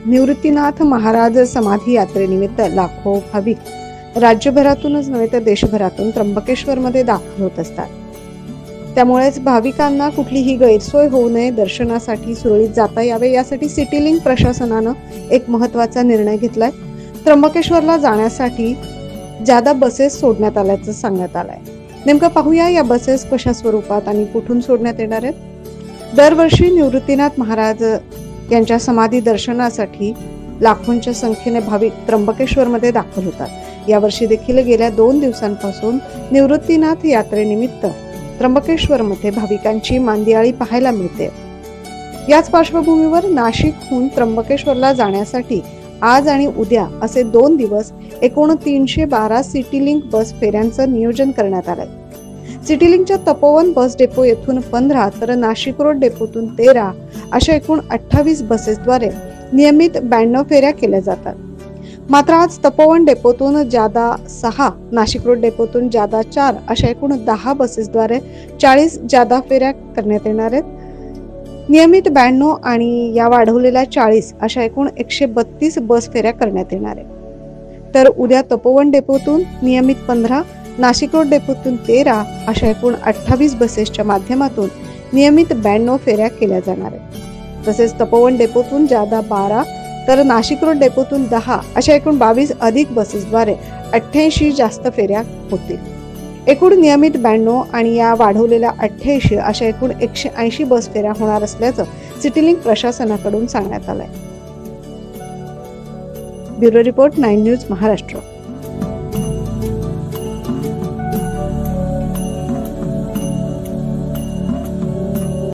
निवृत्तीनाथ महाराज समाधी यात्रेनिमित्त लाखो भाविक राज्यभरातूनच नव्हे तर देशभरातून त्र्यंबकेश्वरमध्ये दाखल होत असतात। त्यामुळेच भाविकांना कुठलीही गैरसोय होऊ नये, दर्शनासाठी सुरळीत जाता यावे यासाठी सिटी लिंक प्रशासनानं एक महत्त्वाचा निर्णय घेतलाय। त्र्यंबकेश्वरला जाण्यासाठी जादा बसेस सोडण्यात आल्याचं सांगण्यात आलंय। नेमकं पाहूया या बसेस कशा स्वरूपात आणि कुठून सोडण्यात येणार आहेत। दरवर्षी निवृत्तीनाथ महाराज यांच्या समाधी दर्शनासाठी लाखोंच्या संख्येने भाविक त्र्यंबकेश्वरमध्ये दाखल होतात। यावर्षी देखील गेल्या 2 दिवसांपासून निवृत्तीनाथ यात्रेनिमित्त त्र्यंबकेश्वरमध्ये भाविकांची मांदियाळी पाहायला मिळते। याच पार्श्वभूमीवर नाशिकहून त्र्यंबकेश्वरला जाण्यासाठी आज आणि उद्या असे 2 दिवस एकूण 312 सिटी लिंक बस फेऱ्यांचं नियोजन करण्यात आलंय। सिटी लिंकच्या तपोवन बस डेपो येथून 15 तर नाशिक रोड डेपोतून 13 अशा एकूण 28 बसेसद्वारे नियमित 92 फेऱ्या केल्या जातात। मात्र आज तपोवन डेपोतून जादा 6, नाशिक रोड डेपोतून जादा 4 अशा एकूण 10 बसेसद्वारे 40 जादा फेऱ्या करण्यात येणार आहेत। नियमित 92 आणि या वाढवलेल्या 40 अशा एकूण 132 बस फेऱ्या करण्यात येणार आहेत। तर उद्या तपोवन डेपोतून नियमित 15, नाशिक रोड डेपोतून 13 अशा एकूण 28 बसेसच्या माध्यमातून नियमित 92 फेऱ्या केल्या जाणार आहेत। तसेच तपोवन डेपोतून जादा 12 तर नाशिक रोड डेपोतून 10 अशा एकूण 22 अधिक बसेसद्वारे 88 जास्त फेऱ्या होतील। एकूण नियमित 92 आणि या वाढवलेल्या 88 अशा एकूण 180 बस फेऱ्या होणार असल्याचं सिटी लिंक प्रशासनाकडून सांगण्यात आलंय। Bureau report 9 news Maharashtra.